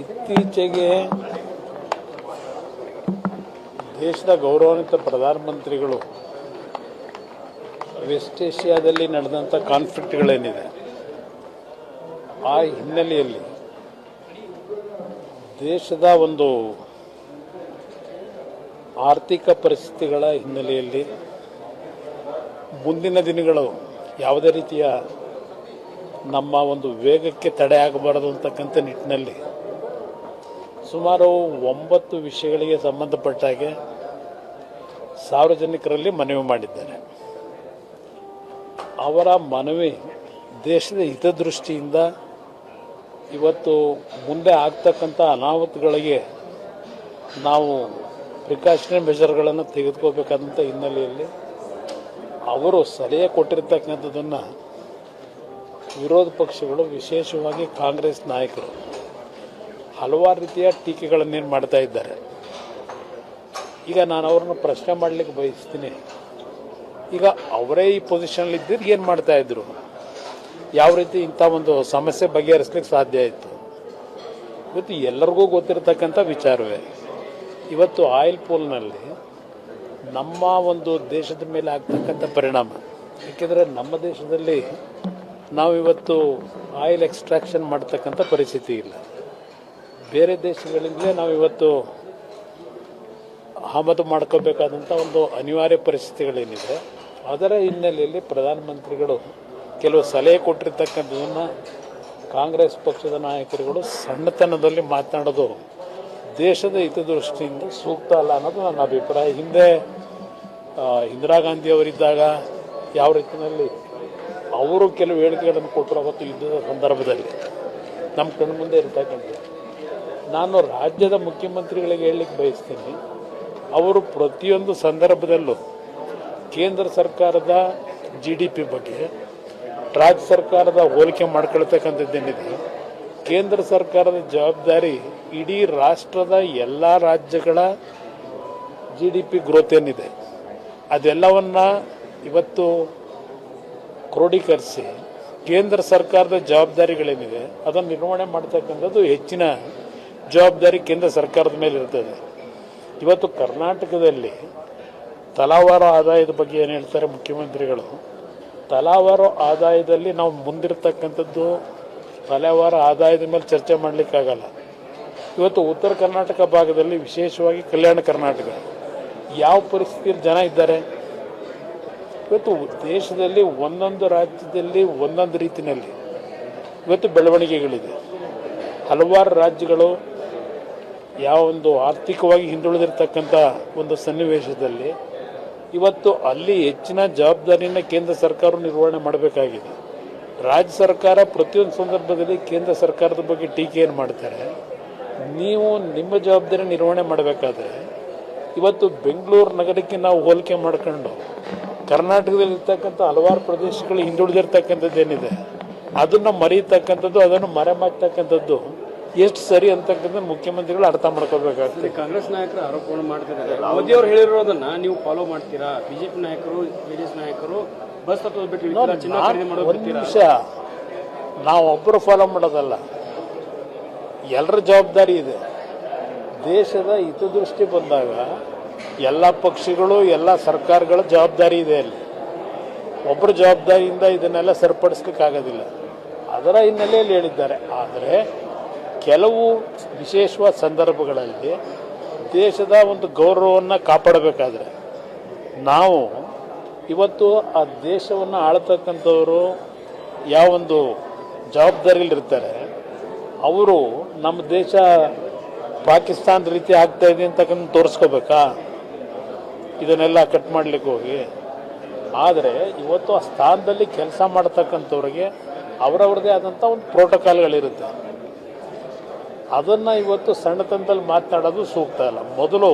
ಇತ್ತೀಚೆಗೆ ದೇಶದ ಗೌರವಾನ್ವಿತ ಪ್ರಧಾನಮಂತ್ರಿಗಳು ವೆಸ್ಟ್ ಏಷ್ಯಾದಲ್ಲಿ ನಡೆದಂಥ ಕಾನ್ಫ್ಲಿಕ್ಟ್ಗಳೇನಿದೆ ಆ ಹಿನ್ನೆಲೆಯಲ್ಲಿ ದೇಶದ ಒಂದು ಆರ್ಥಿಕ ಪರಿಸ್ಥಿತಿಗಳ ಹಿನ್ನೆಲೆಯಲ್ಲಿ ಮುಂದಿನ ದಿನಗಳು ಯಾವುದೇ ರೀತಿಯ ನಮ್ಮ ಒಂದು ವೇಗಕ್ಕೆ ತಡೆ ಆಗಬಾರದು ಅಂತಕ್ಕಂಥ ನಿಟ್ಟಿನಲ್ಲಿ ಸುಮಾರು 9 ವಿಷಯಗಳಿಗೆ ಸಂಬಂಧಪಟ್ಟ ಹಾಗೆ ಸಾರ್ವಜನಿಕರಲ್ಲಿ ಮನವಿ ಮಾಡಿದ್ದಾರೆ. ಅವರ ಮನವಿ ದೇಶದ ಹಿತದೃಷ್ಟಿಯಿಂದ ಇವತ್ತು ಮುಂದೆ ಆಗ್ತಕ್ಕಂಥ ಅನಾಹುತಗಳಿಗೆ ನಾವು ಪ್ರಿಕಾಷನರಿ ಮೆಷರ್ಗಳನ್ನು ತೆಗೆದುಕೋಬೇಕಾದಂಥ ಹಿನ್ನೆಲೆಯಲ್ಲಿ ಅವರು ಸಲಹೆ ಕೊಟ್ಟಿರ್ತಕ್ಕಂಥದ್ದನ್ನು ವಿರೋಧ ಪಕ್ಷಗಳು, ವಿಶೇಷವಾಗಿ ಕಾಂಗ್ರೆಸ್ ನಾಯಕರು ಹಲವಾರು ರೀತಿಯ ಟೀಕೆಗಳನ್ನೇನು ಮಾಡ್ತಾ ಇದ್ದಾರೆ. ಈಗ ನಾನು ಅವ್ರನ್ನ ಪ್ರಶ್ನೆ ಮಾಡಲಿಕ್ಕೆ ಬಯಸ್ತೀನಿ. ಈಗ ಅವರೇ ಈ ಪೊಸಿಷನ್ಲಿ ಇದ್ದಿದ್ದು ಏನು ಮಾಡ್ತಾ ಇದ್ರು, ಯಾವ ರೀತಿ ಇಂಥ ಒಂದು ಸಮಸ್ಯೆ ಬಗೆಹರಿಸ್ಲಿಕ್ಕೆ ಸಾಧ್ಯ ಆಯಿತು? ಇವತ್ತು ಎಲ್ಲರಿಗೂ ಗೊತ್ತಿರತಕ್ಕಂಥ ವಿಚಾರವೇ. ಇವತ್ತು ಆಯಿಲ್ ಪೂಲ್ನಲ್ಲಿ ನಮ್ಮ ಒಂದು ದೇಶದ ಮೇಲೆ ಆಗ್ತಕ್ಕಂಥ ಪರಿಣಾಮ, ಏಕೆಂದರೆ ನಮ್ಮ ದೇಶದಲ್ಲಿ ನಾವಿವತ್ತು ಆಯಿಲ್ ಎಕ್ಸ್ಟ್ರಾಕ್ಷನ್ ಮಾಡ್ತಕ್ಕಂಥ ಪರಿಸ್ಥಿತಿ ಇಲ್ಲ. ಬೇರೆ ದೇಶಗಳಿಂದಲೇ ನಾವಿವತ್ತು ಆಮದು ಮಾಡ್ಕೋಬೇಕಾದಂಥ ಒಂದು ಅನಿವಾರ್ಯ ಪರಿಸ್ಥಿತಿಗಳೇನಿದೆ. ಅದರ ಹಿನ್ನೆಲೆಯಲ್ಲಿ ಪ್ರಧಾನಮಂತ್ರಿಗಳು ಕೆಲವು ಸಲಹೆ ಕೊಟ್ಟಿರ್ತಕ್ಕಂಥದ್ದನ್ನು ಕಾಂಗ್ರೆಸ್ ಪಕ್ಷದ ನಾಯಕರುಗಳು ಸಣ್ಣತನದಲ್ಲಿ ಮಾತನಾಡೋದು ದೇಶದ ಹಿತದೃಷ್ಟಿಯಿಂದ ಸೂಕ್ತ ಅಲ್ಲ ಅನ್ನೋದು ನನ್ನ ಅಭಿಪ್ರಾಯ. ಹಿಂದೆ ಇಂದಿರಾ ಗಾಂಧಿ ಅವರಿದ್ದಾಗ ಯಾವ ರೀತಿಯಲ್ಲಿ ಅವರು ಕೆಲವು ಹೇಳಿಕೆಗಳನ್ನು ಕೊಟ್ಟರು ಅವತ್ತು ಯುದ್ಧದ ಸಂದರ್ಭದಲ್ಲಿ ನಮ್ಮ ಕಣ್ಣು ಮುಂದೆ ಇರ್ತಕ್ಕಂಥ. ನಾನು ರಾಜ್ಯದ ಮುಖ್ಯಮಂತ್ರಿಗಳಿಗೆ ಹೇಳಲಿಕ್ಕೆ ಬಯಸ್ತೀನಿ, ಅವರು ಪ್ರತಿಯೊಂದು ಸಂದರ್ಭದಲ್ಲೂ ಕೇಂದ್ರ ಸರ್ಕಾರದ GDP ಬಗ್ಗೆ ರಾಜ್ಯ ಸರ್ಕಾರದ ಹೋಲಿಕೆ ಮಾಡ್ಕೊಳ್ತಕ್ಕಂಥದ್ದೇನಿದೆ, ಕೇಂದ್ರ ಸರ್ಕಾರದ ಜವಾಬ್ದಾರಿ ಇಡೀ ರಾಷ್ಟ್ರದ ಎಲ್ಲ ರಾಜ್ಯಗಳ GDP ಗ್ರೋತ್ ಏನಿದೆ ಅದೆಲ್ಲವನ್ನ ಇವತ್ತು ಕ್ರೋಢೀಕರಿಸಿ ಕೇಂದ್ರ ಸರ್ಕಾರದ ಜವಾಬ್ದಾರಿಗಳೇನಿದೆ ಅದನ್ನು ನಿರ್ವಹಣೆ ಮಾಡ್ತಕ್ಕಂಥದ್ದು ಹೆಚ್ಚಿನ ಜವಾಬ್ದಾರಿ ಕೇಂದ್ರ ಸರ್ಕಾರದ ಮೇಲೆ ಇರ್ತದೆ. ಇವತ್ತು ಕರ್ನಾಟಕದಲ್ಲಿ ತಲಾವಾರು ಆದಾಯದ ಬಗ್ಗೆ ಏನು ಹೇಳ್ತಾರೆ ಮುಖ್ಯಮಂತ್ರಿಗಳು, ತಲಾವಾರು ಆದಾಯದಲ್ಲಿ ನಾವು ಮುಂದಿರ್ತಕ್ಕಂಥದ್ದು ತಲಾವಾರು ಆದಾಯದ ಮೇಲೆ ಚರ್ಚೆ ಮಾಡಲಿಕ್ಕಾಗಲ್ಲ. ಇವತ್ತು ಉತ್ತರ ಕರ್ನಾಟಕ ಭಾಗದಲ್ಲಿ, ವಿಶೇಷವಾಗಿ ಕಲ್ಯಾಣ ಕರ್ನಾಟಕ, ಯಾವ ಪರಿಸ್ಥಿತಿಯಲ್ಲಿ ಜನ ಇದ್ದಾರೆ. ಇವತ್ತು ದೇಶದಲ್ಲಿ ಒಂದೊಂದು ರಾಜ್ಯದಲ್ಲಿ ಒಂದೊಂದು ರೀತಿಯಲ್ಲಿ ಇವತ್ತು ಬೆಳವಣಿಗೆಗಳಿದೆ. ಹಲವಾರು ರಾಜ್ಯಗಳು ಯಾವ ಒಂದು ಆರ್ಥಿಕವಾಗಿ ಹಿಂದುಳಿದಿರ್ತಕ್ಕಂಥ ಒಂದು ಸನ್ನಿವೇಶದಲ್ಲಿ ಇವತ್ತು ಅಲ್ಲಿ ಹೆಚ್ಚಿನ ಜವಾಬ್ದಾರಿಯನ್ನು ಕೇಂದ್ರ ಸರ್ಕಾರ ನಿರ್ವಹಣೆ ಮಾಡಬೇಕಾಗಿದೆ. ರಾಜ್ಯ ಸರ್ಕಾರ ಪ್ರತಿಯೊಂದು ಸಂದರ್ಭದಲ್ಲಿ ಕೇಂದ್ರ ಸರ್ಕಾರದ ಬಗ್ಗೆ ಟೀಕೆಯನ್ನು ಮಾಡ್ತಾರೆ. ನೀವು ನಿಮ್ಮ ಜವಾಬ್ದಾರಿ ನಿರ್ವಹಣೆ ಮಾಡಬೇಕಾದ್ರೆ ಇವತ್ತು ಬೆಂಗಳೂರು ನಗರಕ್ಕೆ ನಾವು ಹೋಲಿಕೆ ಮಾಡ್ಕೊಂಡು ಕರ್ನಾಟಕದಲ್ಲಿ ಇರ್ತಕ್ಕಂಥ ಹಲವಾರು ಪ್ರದೇಶಗಳು ಹಿಂದುಳಿದಿರ್ತಕ್ಕಂಥದ್ದೇನಿದೆ ಅದನ್ನು ಮರೆಯತಕ್ಕಂಥದ್ದು, ಅದನ್ನು ಮರೆಮಾಕ್ತಕ್ಕಂಥದ್ದು ಎಷ್ಟು ಸರಿ ಅಂತಕ್ಕಂಥ ಮುಖ್ಯಮಂತ್ರಿಗಳು ಅರ್ಥ ಮಾಡ್ಕೋಬೇಕಾಗ್ತದೆ. ಕಾಂಗ್ರೆಸ್ ನಾಯಕರು ಆರೋಪವನ್ನು ಮಾಡ್ತಿದ್ದಾರೆ. ಮೋದಿ ಅವರು ಹೇಳಿರೋದನ್ನ ನೀವು ಫಾಲೋ ಮಾಡ್ತೀರಾ? ಬಿಜೆಪಿ ನಾಯಕರು, ಜೆಡಿಎಸ್ ನಾಯಕರು ಬಸ್ ಹತ್ತೋದು ಬಿಟ್ಟು ಒಂದು ನಿಮಿಷ, ನಾವು ಒಬ್ಬರು ಫಾಲೋ ಮಾಡೋದಲ್ಲ, ಎಲ್ಲರ ಜವಾಬ್ದಾರಿ ಇದೆ. ದೇಶದ ಹಿತದೃಷ್ಟಿ ಬಂದಾಗ ಎಲ್ಲ ಪಕ್ಷಗಳು, ಎಲ್ಲ ಸರ್ಕಾರಗಳ ಜವಾಬ್ದಾರಿ ಇದೆ. ಅಲ್ಲಿ ಒಬ್ಬರ ಜವಾಬ್ದಾರಿಯಿಂದ ಇದನ್ನೆಲ್ಲ ಸರಿಪಡಿಸ್ಲಿಕ್ಕೆ ಆಗೋದಿಲ್ಲ. ಅದರ ಹಿನ್ನೆಲೆಯಲ್ಲಿ ಹೇಳಿದ್ದಾರೆ. ಆದರೆ ಕೆಲವು ವಿಶೇಷವಾದ ಸಂದರ್ಭಗಳಲ್ಲಿ ದೇಶದ ಒಂದು ಗೌರವವನ್ನು ಕಾಪಾಡಬೇಕಾದ್ರೆ ನಾವು ಇವತ್ತು ಆ ದೇಶವನ್ನು ಆಳ್ತಕ್ಕಂಥವರು ಯಾವೊಂದು ಜವಾಬ್ದಾರಿಯಲ್ಲಿರ್ತಾರೆ ಅವರು ನಮ್ಮ ದೇಶ ಪಾಕಿಸ್ತಾನ ರೀತಿ ಆಗ್ತಾ ಇದೆ ಅಂತಕ್ಕಂಥ ತೋರಿಸ್ಕೋಬೇಕಾ? ಇದನ್ನೆಲ್ಲ ಕಟ್ ಮಾಡಲಿಕ್ಕೆ ಹೋಗಿ. ಆದರೆ ಇವತ್ತು ಆ ಸ್ಥಾನದಲ್ಲಿ ಕೆಲಸ ಮಾಡ್ತಕ್ಕಂಥವ್ರಿಗೆ ಅವರವ್ರದ್ದೇ ಆದಂಥ ಒಂದು ಪ್ರೋಟೋಕಾಲ್ಗಳಿರುತ್ತೆ. ಅದನ್ನು ಇವತ್ತು ಸಣ್ಣತನದಲ್ಲಿ ಮಾತನಾಡೋದು ಸೂಕ್ತ ಅಲ್ಲ. ಮೊದಲು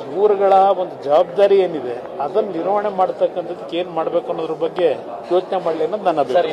ಇವರುಗಳ ಒಂದು ಜವಾಬ್ದಾರಿ ಏನಿದೆ ಅದನ್ನು ನಿರ್ವಹಣೆ ಮಾಡ್ತಕ್ಕಂಥದ್ದಕ್ಕೆ ಏನು ಮಾಡಬೇಕು ಅನ್ನೋದ್ರ ಬಗ್ಗೆ ಯೋಚನೆ ಮಾಡಲಿ ಅನ್ನೋದು ನನ್ನ ಅಭಿಪ್ರಾಯ.